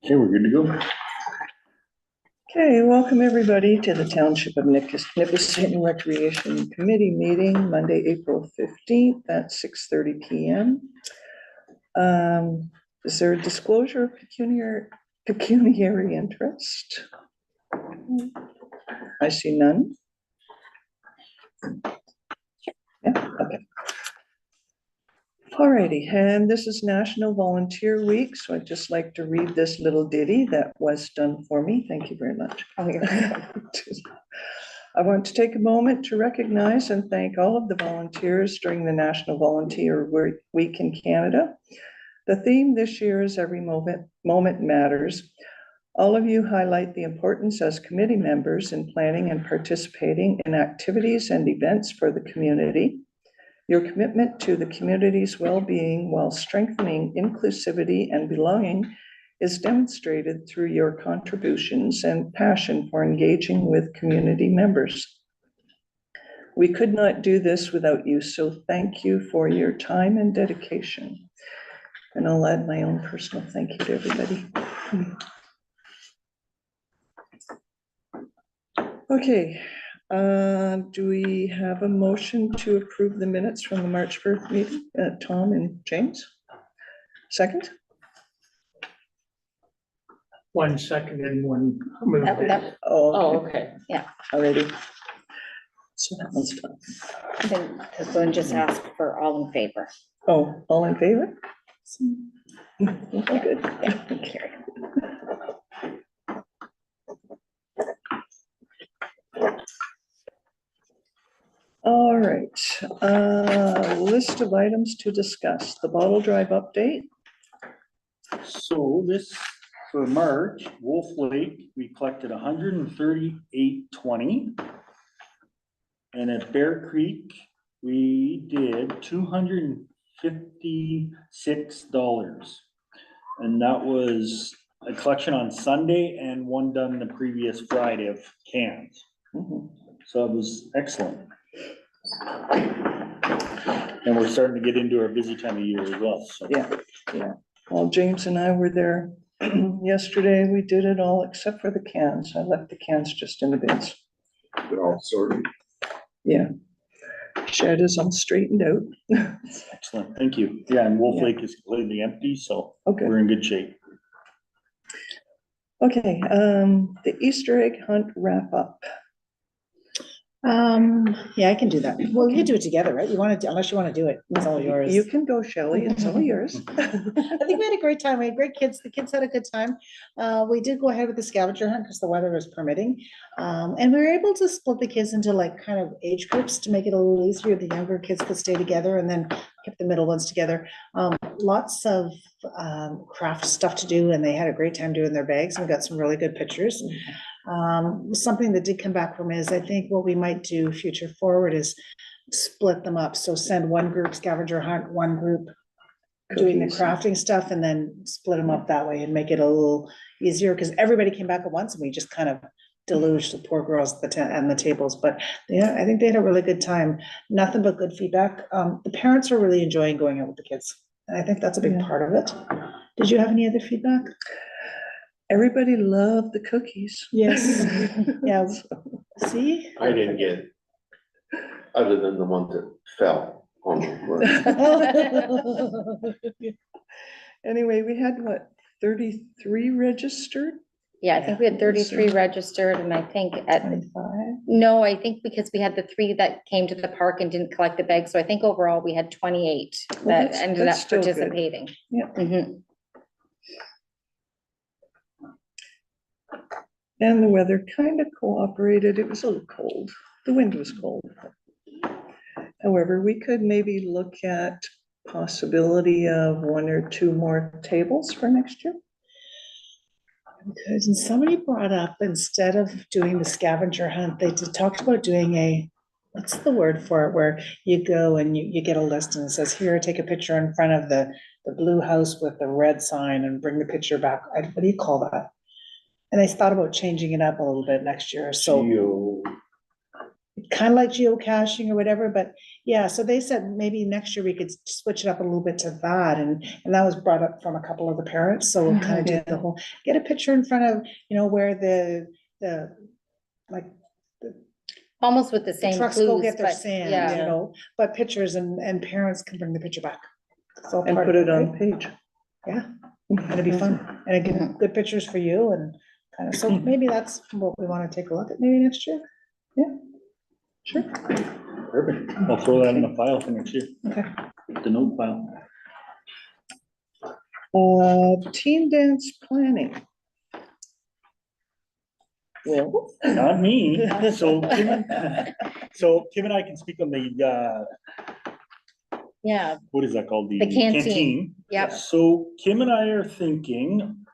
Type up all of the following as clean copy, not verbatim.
Okay, we're good to go. Okay, welcome everybody to the Township of Nipissing Recreation Committee meeting, Monday, April 15th at 6:30 p.m. Is there a disclosure of pecuniary interest? I see none. Yeah, okay. Alrighty, and this is National Volunteer Week, so I'd just like to read this little ditty that was done for me. Thank you very much. I want to take a moment to recognize and thank all of the volunteers during the National Volunteer Week in Canada. The theme this year is Every Moment Matters. All of you highlight the importance as committee members in planning and participating in activities and events for the community. Your commitment to the community's well-being while strengthening inclusivity and belonging is demonstrated through your contributions and passion for engaging with community members. We could not do this without you, so thank you for your time and dedication. And I'll add my own personal thank you to everybody. Okay. Do we have a motion to approve the minutes from the March 1st meeting? Tom and James? Second? 1 second and 1 move. Oh, Okay. Yeah. already. So that one's done. Then this one just asked for all in favor. Oh, all in favor? Good. Yeah, carry. All right, list of items to discuss. The bottle drive update. So this, for March, Wolf Lake, we collected 138.20. And at Bear Creek, we did $256. And that was a collection on Sunday and one done the previous Friday of cans. So it was excellent. And we're starting to get into our busy time of year as well, so. Yeah. Well, James and I were there yesterday. We did it all except for the cans. I left the cans just in the bins. They're all sorted. Yeah. Shed is all straightened out. Excellent, thank you. Yeah, and Wolf Yeah. Lake is completely empty, so Okay. we're in good shape. Okay, the Easter egg hunt wrap up. Yeah, I can do that. Well, we can do it together, right? You want to, unless you want to do it, it's all yours. You can go, Shelley, it's all yours. I think we had a great time. We had great kids. The kids had a good time. We did go ahead with the scavenger hunt because the weather was permitting. And we were able to split the kids into like kind of age groups to make it a little easier. The younger kids could stay together and then keep the middle ones together. Lots of craft stuff to do, and they had a great time doing their bags. And we got some really good pictures. Something that did come back from is, I think what we might do future forward is split them up. So send one group scavenger hunt, one group doing the crafting stuff, and then split them up that way and make it a little easier, because everybody came back at once and we just kind of deluged the poor girls at the tables. But yeah, I think they had a really good time. Nothing but good feedback. The parents are really enjoying going out with the kids, and I think that's a big part of it. Did you have any other feedback? Everybody loved the cookies. Yes. Yeah. See? I didn't get, other than the one that fell on the floor. Anyway, we had what, 33 registered? Yeah, I think we had 33 registered, and I think at, 25? no, I think because we had the 3 that came to the park and didn't collect the bags, so I think overall we had 28 Well, that ended that's up still good. participating. Yeah. Mhm. And the weather kind of cooperated. It was a little cold. The wind was cold. However, we could maybe look at possibility of 1 or 2 more tables for next year. Because and somebody brought up, instead of doing the scavenger hunt, they talked about doing a, what's the word for it, where you go and you get a list and it says, here, take a picture in front of the blue house with the red sign and bring the picture back. What do you call that? And I thought about changing it up a little bit next year. So kind of like geocaching or whatever, but yeah, so they said maybe next year we could switch it up a little bit to that, and that was brought up from a couple of the parents, so we'll kind of do Yeah. the whole, get a picture in front of, where the, like, Almost with the the same trucks go clues, get their but sand, yeah. but pictures and parents can bring the picture back. It's all And part put of it on right? page. Yeah, it'd be fun, and again, good pictures for you and kind of, so maybe that's what we want to take a look at maybe next year. Sure. Perfect. I'll throw that in the file for next year, Okay. the note file. Team dance planning. Well. Not me. So Kim and I can speak on the, Yeah, what is that called? the canteen. Yep. So Kim and I are thinking,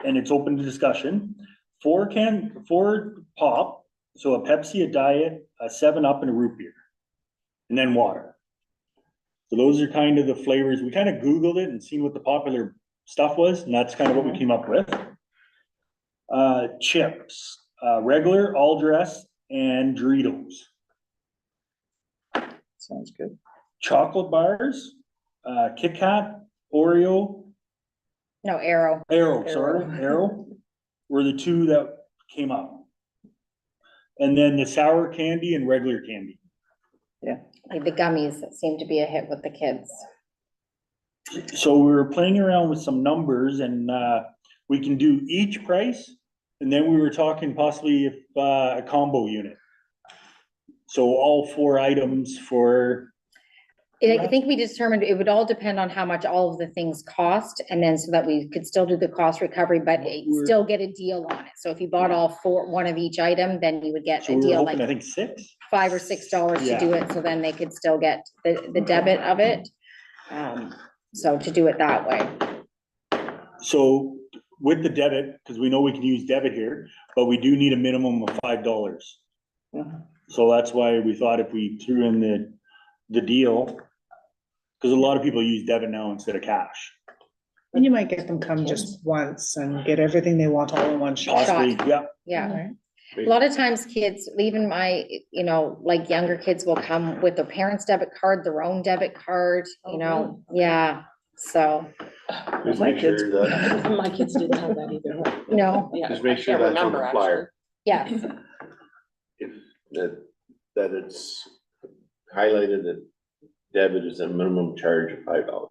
and it's open to discussion, four pop, so a Pepsi, a Diet, a 7-Up, and a root beer. And then water. So those are kind of the flavors. We kind of Googled it and seen what the popular stuff was, and that's kind of what we came up with. Chips, regular, all dress, and Doritos. Sounds good. Chocolate bars, Kit Kat, Oreo, No, Arrow. Arrow were the two that came up. And then the sour candy and regular candy. Like the gummies that seem to be a hit with the kids. So we were playing around with some numbers, and we can do each price. And then we were talking possibly if a combo unit. So all 4 items for, I think we determined it would all depend on how much all of the things cost, and then so that we could still do the cost recovery, but still get a deal on it. So if you bought all 4, one of each item, then you would get so a we were deal hoping, like I think $6. $5 or $6 to Yeah. do it, so then they could still get the debit of it. So to do it that way. So with the debit, because we know we can use debit here, but we do need a minimum of $5. Mhm. So that's why we thought if we threw in the deal, because a lot of people use debit now instead of cash. And you might get them come just once and get everything they want all in one shot. Possibly, yeah. Yeah. Right. A lot of times kids, even my, like younger kids will come with their parents' debit card, their own debit card, yeah, so, Just My make kids- sure that, My kids didn't have that either. no, Yeah, just make I sure can't that's on remember, the actually. flyer. yes, If that it's highlighted that debit is a minimum charge of $5.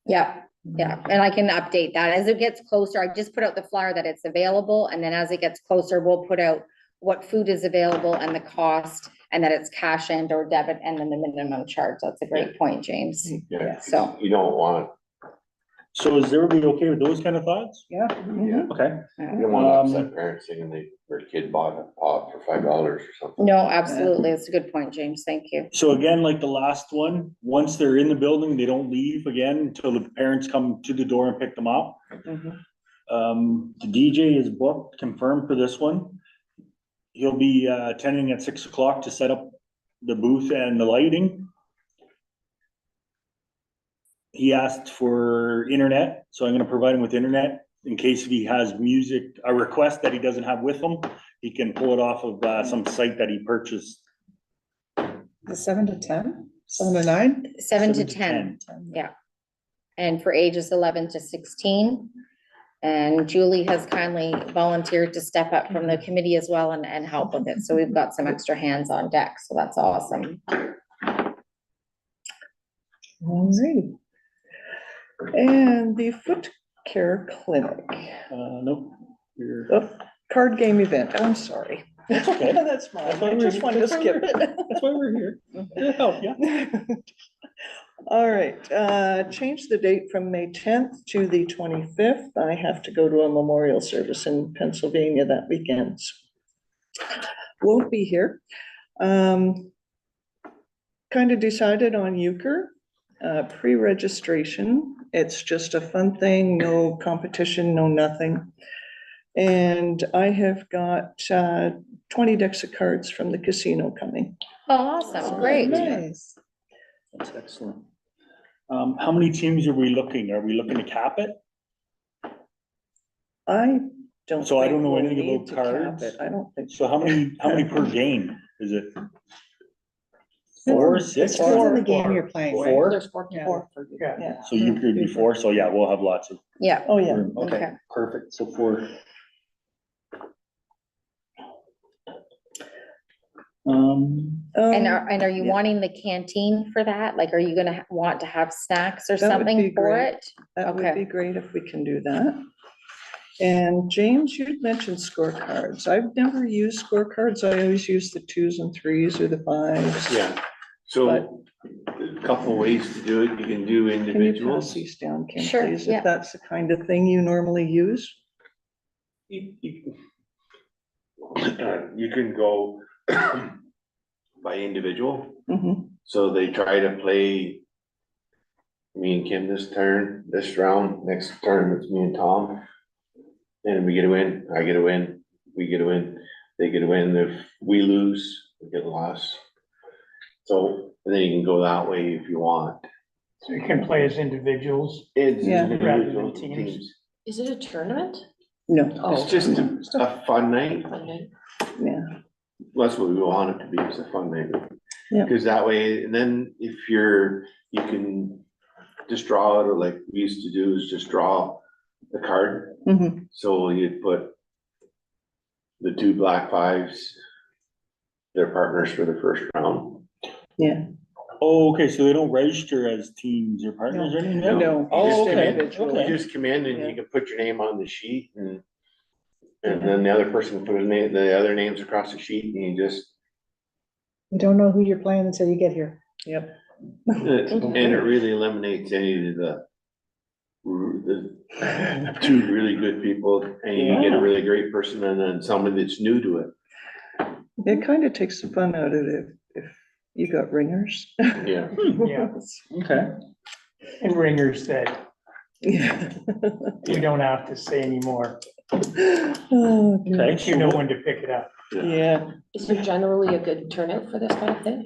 yeah, and I can update that as it gets closer. I just put out the flyer that it's available, and then as it gets closer, we'll put out what food is available and the cost, and that it's cash and or debit, and then the minimum charge. That's a great point, James. Yeah, So- you don't want, So is everybody okay with those kind of thoughts? Yeah. Mhm. Okay. you don't want to upset parents thinking their kid bought a pot for $5 or something. No, absolutely, that's a good point, James, thank you. So again, like the last one, once they're in the building, they don't leave again until the parents come to the door and pick them up. Mhm. The DJ is booked, confirmed for this one. He'll be attending at 6 o'clock to set up the booth and the lighting. He asked for internet, so I'm gonna provide him with internet in case he has music, a request that he doesn't have with him. He can pull it off of some site that he purchased. The 7 to 10, 7 to 9? 7 to 10. Yeah. And for ages 11 to 16. And Julie has kindly volunteered to step up from the committee as well and help with it. So we've got some extra hands on deck. So that's awesome. All right. And the foot care clinic, Nope. You're- oh, card game event, I'm sorry. That's okay. That's fine, That's why I we're just here. wanted to That's why skip we're it. That's why we're here. To help, yeah. All right, change the date from May 10th to the 25th. I have to go to a memorial service in Pennsylvania that weekend. Won't be here. Kind of decided on euchre, pre-registration. It's just a fun thing, no competition, no nothing. And I have got 20 decks of cards from the casino coming. Oh, awesome, great. Nice. That's excellent. How many teams are we looking? Are we looking to cap it? I don't. So I think don't know we'll anything need about to cap cards. it. I don't think. So how many per game is it? 4, 6? Depends on the Four. game you're playing, right? 4? There's four. Yeah. Yeah. So you could be 4, so yeah, we'll have lots of Yeah, Oh, yeah. room. Okay, Okay. perfect, so 4. and are you yeah. wanting the canteen for that? Like, are you gonna want to have snacks or That would be something for great. it? That would Okay. be great if we can do that. And James, you'd mentioned scorecards. I've never used scorecards. I always use the 2s and 3s or the 5s. Yeah, so a couple ways to do it. You can do Can you pass individuals. these down, Kim, Sure, please? yeah. If that's the kind of thing you normally use? You you can go by individual. Mhm. So they try to play me and Kim this turn, this round, next turn it's me and Tom. And we get a win, I get a win, we get a win, they get a win. If we lose, we get a loss. So and then you can go that way if you want. So you can play as individuals. It's Yeah. individual Rather than teams. teams. Is it a tournament? No, Oh. It's just a fun night. Monday. yeah, That's what we want it to be, it's a fun night. Yeah. Cause that way, and then if you can just draw it, or like we used to do is just draw the card. mhm, So you'd put the 2 black 5s, their partners for the first round. yeah, Oh, okay, so they don't register as teams or partners or anything? no. Oh, Just okay, individual. You okay. just come in and Yeah. you can put your name on the sheet and then the other person can put his name, the other names across the sheet and you just, You don't know who you're playing until you get here. Yep. and it really eliminates any of the 2 really good people and you get a really great person and then somebody that's new to it. It kind of takes the fun out of it if you got ringers. Yeah. Yeah. Okay. And ringers that Yeah. we don't have to say anymore. Oh, Okay. But you know when to pick it up. yeah, Is there generally a good turnout for this kind of thing?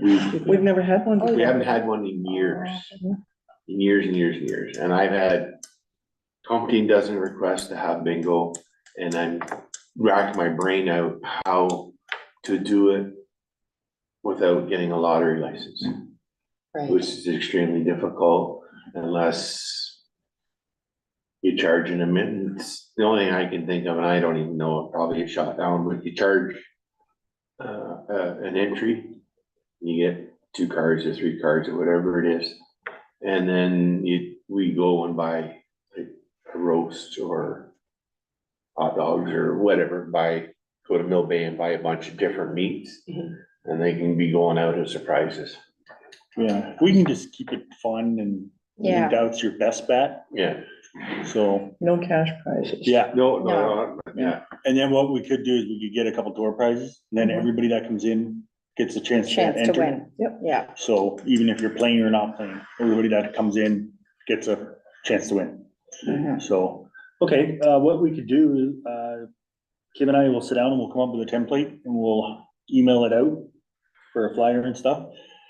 we've never had one. We haven't had one in years, in years and years and years, and I've had 15 requests to have bingo, and I'm racking my brain out how to do it without getting a lottery license, Right. which is extremely difficult unless you're charging a admittance. The only thing I can think of, and I don't even know, probably a shot down, but you charge an entry, you get 2 cards or 3 cards or whatever it is. And then we go and buy like a roast or hot dogs or whatever, go to Mill Bay and buy a bunch of different meats. Mhm. And they can be going out as surprises. Yeah, we can just keep it fun and Yeah. doubt's your best bet, Yeah, so, No cash prizes. yeah. no, yeah, And then what we could do is we could get a couple door prizes, and then Mhm. everybody that comes in gets a chance to Chance to enter. win. Yep. Yeah, So even if you're playing or not playing, everybody that comes in gets a chance to win. Mhm. So, okay, what we could do, Kim and I will sit down and we'll come up with a template and we'll email it out for a flyer and stuff.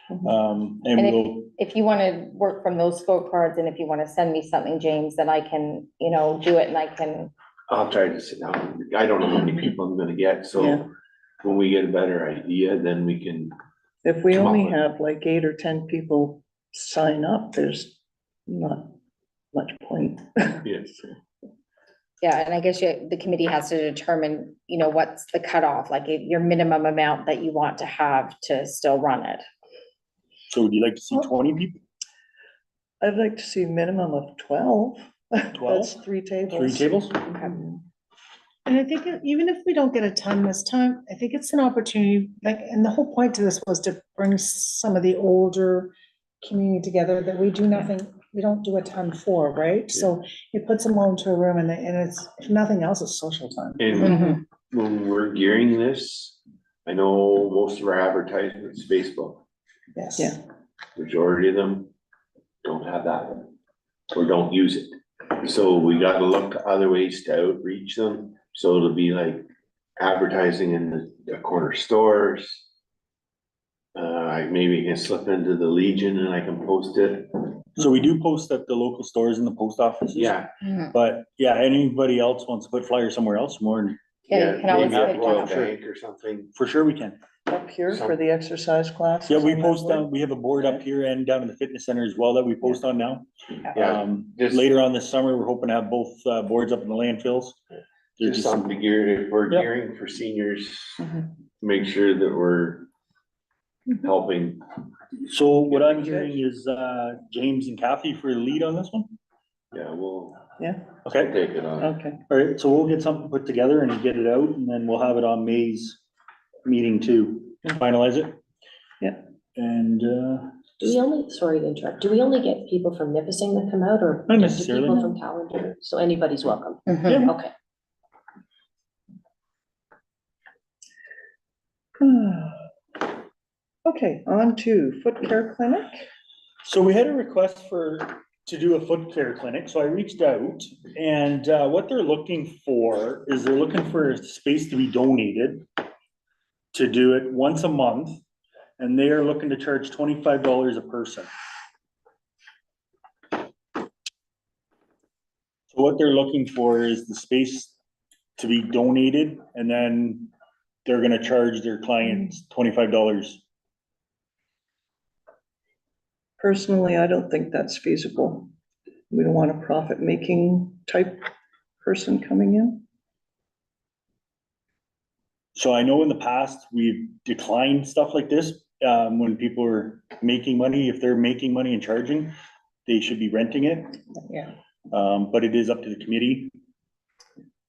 And And we'll, if you wanna work from those scorecards and if you wanna send me something, James, then I can, do it and I can, I'll try to sit down. I don't know how many people I'm gonna get, Yeah. so when we get a better idea, then we can, If we Come only on. have like 8 or 10 people sign up, there's not much point. yes. yeah, and I guess the committee has to determine, what's the cutoff, like your minimum amount that you want to have to still run it. so would you like to see 20 people? I'd like to see a minimum of 12. 12? That's 3 tables. 3 tables? Mhm. And I think even if we don't get a ton this time, I think it's an opportunity, like, and the whole point to this was to bring some of the older community together that we do nothing, we don't do a ton for, right? So it puts them all into a room and it's, if nothing else, it's social time. And Mhm. when we're gearing this, I know most of our advertisements, Facebook, Yes. Yeah. majority of them don't have that or don't use it. So we gotta look to other ways to outreach them. So it'll be like advertising in the corner stores. I maybe can slip into the Legion and I can post it. So we do post at the local stores and the post offices. Yeah, But yeah, anybody else wants to put flyers somewhere else, more than Yeah, you can always maybe pick a one Royal up. Bank or something. For sure we can. Up here for the exercise classes. Yeah, we on that post board. on, we have a board up here and down in the fitness center as well that we post on now. Yeah, just- Later on this summer, we're hoping to have both, boards up in the landfills. There's Just something to gear, if we're Yep. gearing for seniors, Mhm. make sure that we're helping. So what I'm hearing is, James and Kathy for the lead on this one? Yeah, we'll Yeah, Okay, take it on. okay. all right, so we'll get something put together and get it out, and then we'll have it on May's meeting too, finalize it. Yeah. And, Do we only, sorry to interrupt, do we only get people from Nipissing that come out, or? Not do necessarily. People from Callender, so anybody's welcome, Mhm. Yeah. okay. Okay, on to foot care clinic. so we had a request to do a foot care clinic, so I reached out, and, what they're looking for is they're looking for a space to be donated to do it once a month, and they are looking to charge $25 a person. So what they're looking for is the space to be donated, and then they're gonna charge their clients $25. Personally, I don't think that's feasible. We don't want a profit-making type person coming in. So I know in the past, we've declined stuff like this, when people are making money, if they're making money and charging, they should be renting it. Yeah. But it is up to the committee.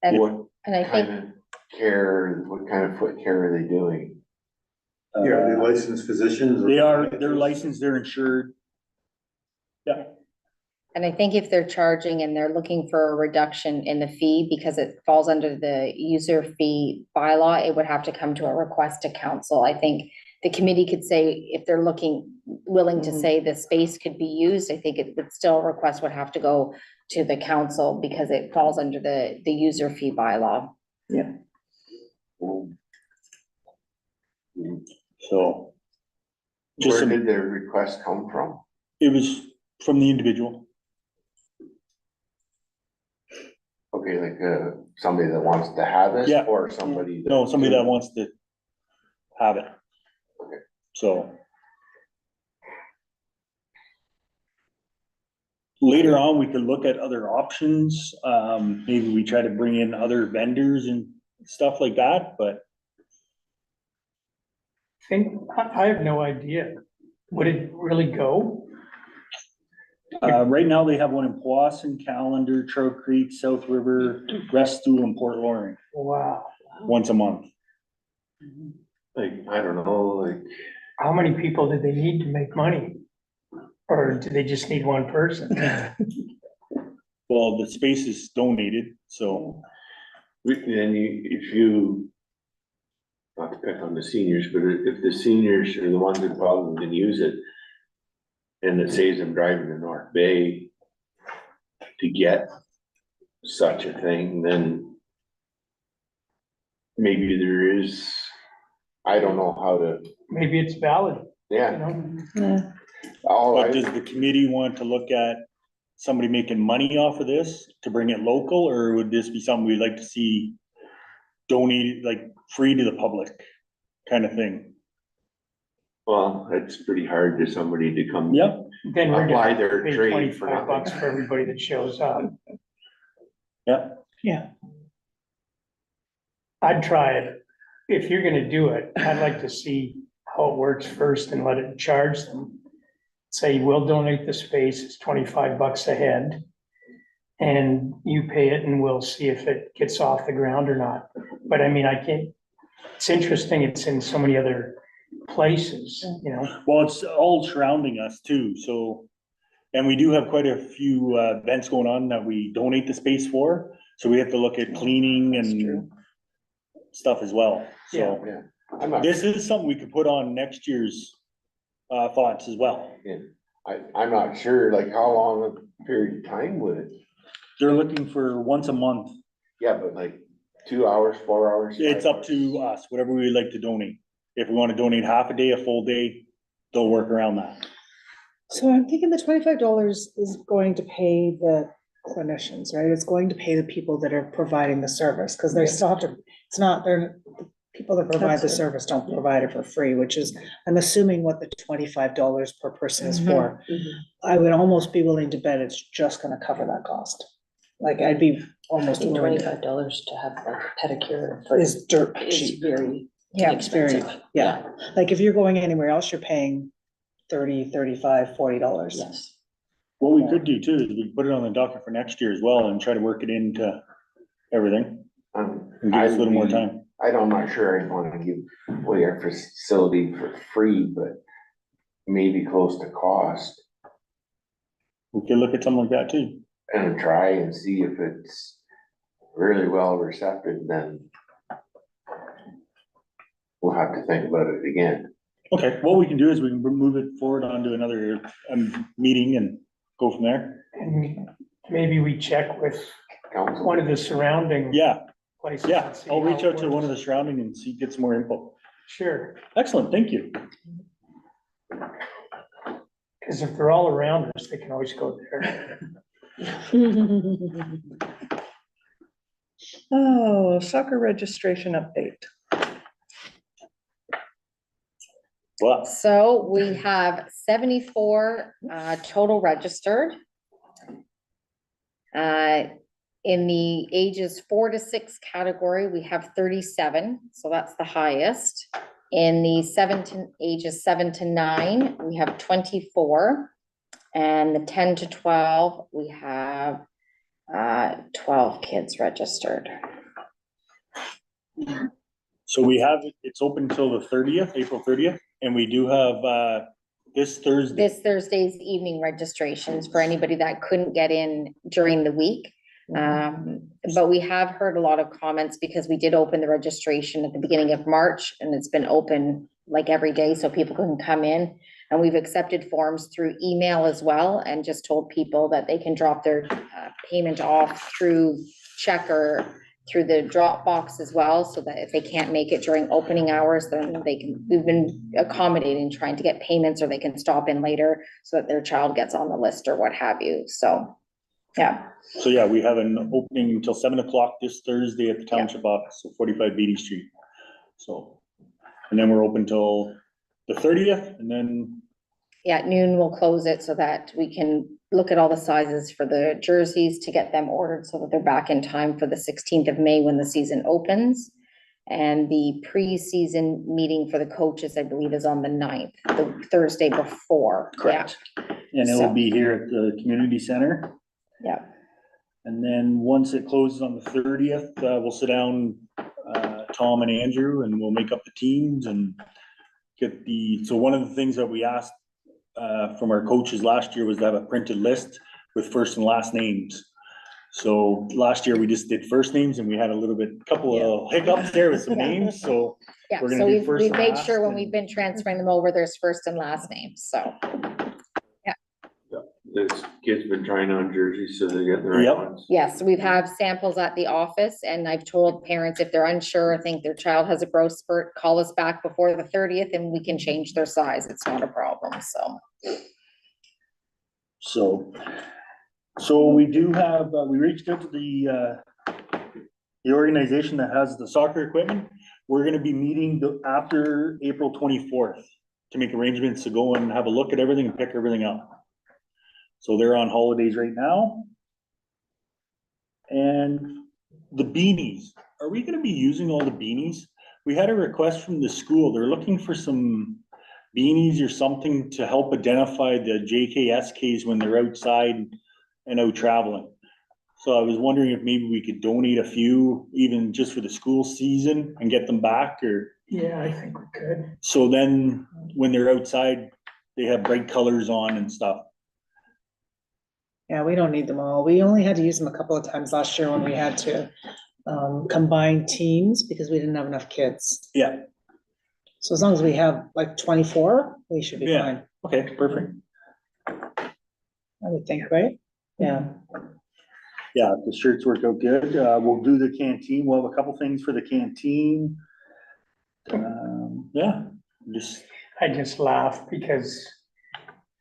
And, What and I think, kind of care, what kind of foot care are they doing? Yeah, they licensed physicians. or- They're licensed, they're insured. Yeah, and I think if they're charging and they're looking for a reduction in the fee because it falls under the user fee bylaw, it would have to come to a request to council. I think the committee could say, if they're willing to Mhm. say the space could be used, I think it would still, request would have to go to the council because it falls under the user fee bylaw. so. Just Where some, did their request come from? it was from the individual. Okay, like, somebody that wants to have it, Yeah. or somebody? No, somebody that wants to have it. Okay. So. Later on, we could look at other options. Maybe we try to bring in other vendors and stuff like that, but I have no idea. Would it really go? right now they have one in Powassan, Callender, Trout Creek, South River, Restool and Port Loring, Wow. once a month. Like, I don't know, like, How many people do they need to make money? Or do they just need one person? Well, the space is donated, so, then if you. Not to pick on the seniors, but if the seniors are the ones that probably can use it. And it saves them driving to North Bay. To get such a thing, then. Maybe there is, I don't know how to, Maybe it's valid, you yeah, know? Yeah. all but I, does the committee want to look at somebody making money off of this to bring it local, or would this be something we'd like to see donated, like, free to the public, kind of thing? well, it's pretty hard to somebody to come. Yep, Then we're Apply gonna their pay trade for 25 bucks nothing. for everybody that shows up. yep, Yeah, I'd try it. If you're gonna do it, I'd like to see how it works first and let it charge them. Say, we'll donate the space, it's 25 bucks a head. And you pay it and we'll see if it gets off the ground or not. But I mean, I can't, it's interesting, it's in so many other places, you know? well, it's all surrounding us too, so. And we do have quite a few, events going on that we donate the space for, so we have to look at cleaning that's and true. stuff as well, so. Yeah, I'm not, This is something we could put on next year's, thoughts as well. I'm not sure, like, how long a period of time would it? They're looking for once a month. Yeah, but like 2 hours, 4 hours? It's 5 up to us, whatever we would like to donate. If we wanna donate half a day, a full day, they'll work around that. So I'm thinking the $25 is going to pay the clinicians, right? It's going to pay the people that are providing the service, because they still have to, It's not, they're, the people that provide the That's it. service don't provide it for free, which is, I'm assuming what the $25 per person is for. I would almost be willing to bet it's just gonna cover that cost. Like, I'd be almost willing to, $25 to have like a pedicure for is dirt is cheap. very Yeah, It's very, expensive. yeah, like if you're going anywhere else, you're paying $30, $35, $40. Yes. What we could do too is we put it on the docket for next year as well and try to work it into everything and give us a little more time. I'm not sure I'd wanna give away our facility for free, but maybe close to cost. We could look at something like that too. And try and see if it's really well receptive, then we'll have to think about it again. Okay, what we can do is we can move it forward onto another, meeting and go from there. And maybe we check with Council. one of the surrounding Yeah, places. yeah, and see I'll how reach it out to one of the works. surrounding and see, get some more info. Sure, Excellent, thank you. because if they're all around us, they can always go there. Oh, soccer registration update. Well, So we have 74 total registered. In the ages 4 to 6 category, we have 37, so that's the highest. In the ages 7 to 9, we have 24. And the 10 to 12, we have 12 kids registered. so we have, it's open until the 30th, April 30th, and we do have, this Thursday. This Thursday's evening registrations for anybody that couldn't get in during the week. But we have heard a lot of comments because we did open the registration at the beginning of March and it's been open like every day so people can come in. And we've accepted forms through email as well and just told people that they can drop their payment off through check or through the drop box as well, so that if they can't make it during opening hours, then they can, we've been accommodating, trying to get payments, or they can stop in later so that their child gets on the list or what have you, so, yeah. So yeah, we have an opening until 7 o'clock this Thursday at the Township office, so 45 Beatty Street. So, and then we're open till the 30th, and then, Yeah, at noon we'll close it so that we can look at all the sizes for the jerseys to get them ordered so that they're back in time for the 16th of May when the season opens. And the pre-season meeting for the coaches, I believe, is on the 9th, the Thursday before. Correct. and So- it'll be here at the community center. Yeah. And then once it closes on the 30th, we'll sit down, Tom and Andrew, and we'll make up the teams and get so one of the things that we asked from our coaches last year was to have a printed list with first and last names. So last year we just did first names and we had couple of hiccups there with some Yeah. names, so. Yeah, We're gonna so do we've, first we've and made last sure when and- we've been transferring them over, there's first and last names, so. This kid's been trying on jerseys, so they get the right Yep. ones. Yes, we've had samples at the office and I've told parents if they're unsure, or think their child has a growth spurt, call us back before the 30th and we can change their size. It's not a problem, so. So we do have, we reached out to the organization that has the soccer equipment. We're gonna be meeting after April 24th to make arrangements to go and have a look at everything and pick everything up. So they're on holidays right now. And the beanies, are we gonna be using all the beanies? We had a request from the school. They're looking for some beanies or something to help identify the JKSKs when they're outside and out traveling. So I was wondering if maybe we could donate a few, even just for the school season, and get them back, or, Yeah, I think we could. so then when they're outside, they have bright colors on and stuff. Yeah, we don't need them all. We only had to use them a couple of times last year when we had to combine teams because we didn't have enough kids. Yeah, So as long as we have like 24, we should be Yeah. fine, okay, perfect. I would think, right? Yeah. Yeah, the shirts work out good. We'll do the canteen. We'll have a couple things for the canteen. Yeah, just, I just laugh because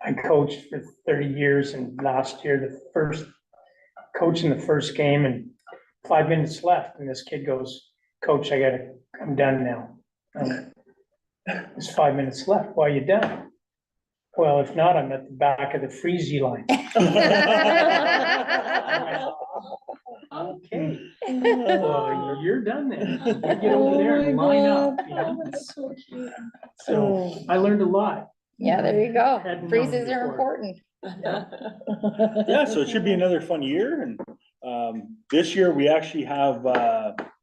I coached for 30 years and last year, coaching the first game and 5 minutes left and this kid goes, Coach, I'm done now. There's 5 minutes left. Why are you done? Well, if not, I'm at the back of the freezy line. Okay, well, you're done then. You get over there and line up, you know? So cute. So I learned a lot. Yeah, there you go. Hadn't known Freezes are before. important. Yeah, so it should be another fun year, and, this year we actually have,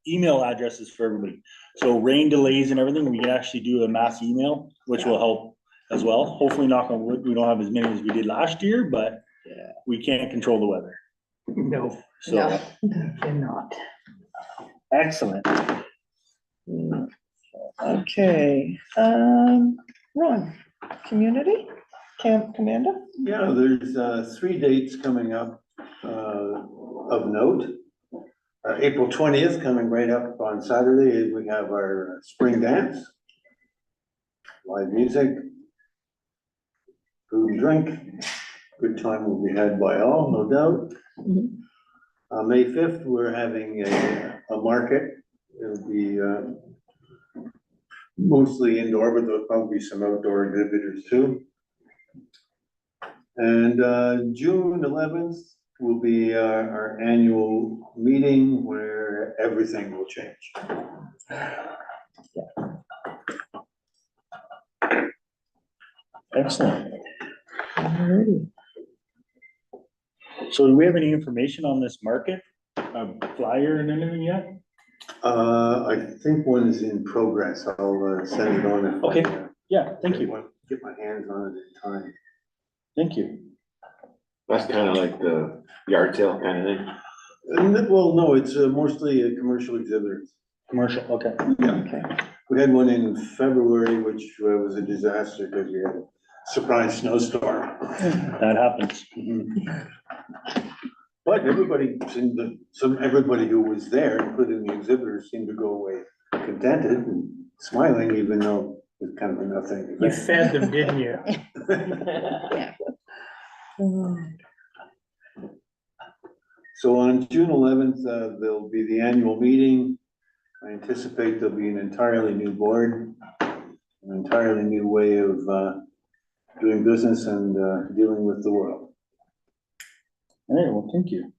email addresses for everybody. So rain delays and everything, we can actually do a mass email, which will help as well. Hopefully, knock on wood, we don't have as many as we did last year, but we can't control the weather, No, so. No. cannot. Excellent. Okay, Ron, community, Camp Commander? Yeah, there's 3 dates coming up of note. April 20th, coming right up on Saturday, we have our spring dance. Live music. Food and drink. Good time will be had by all, no doubt. May 5th, we're having a market. It'll be mostly indoor, but there'll probably be some outdoor exhibitors too. And June 11th will be our annual meeting where everything will change. Excellent. Alrighty. So do we have any information on this market, flyer and anything yet? I think one is in progress. I'll send it on. If Okay. I, Yeah, thank you, get my hands on it in time. thank you. That's kind of like the yard sale kind of thing. Well, no, it's mostly a commercial exhibitors. Commercial, okay. Okay. We had one in February, which was a disaster because we had a surprise snowstorm. That happens. But everybody seemed to, everybody who was there, including the exhibitors, seemed to go away contented and smiling, even though it was kind of a nothing. You fed them, didn't you? So on June 11th, there'll be the annual meeting. I anticipate there'll be an entirely new board, an entirely new way of doing business and dealing with the world. All right, well, thank you.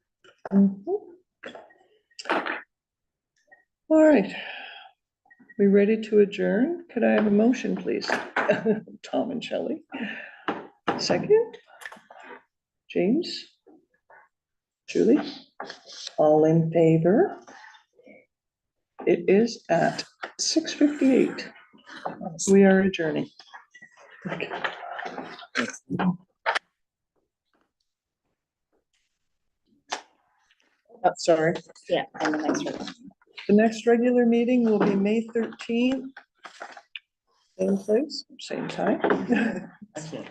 All right. We ready to adjourn? Could I have a motion, please? Tom and Shelley. Second? James? Julie? All in favor? It is at 6:58. We are adjourning. Oh, sorry. Yeah, and the next one. The next regular meeting will be May 13th. Same place, same time. Excellent.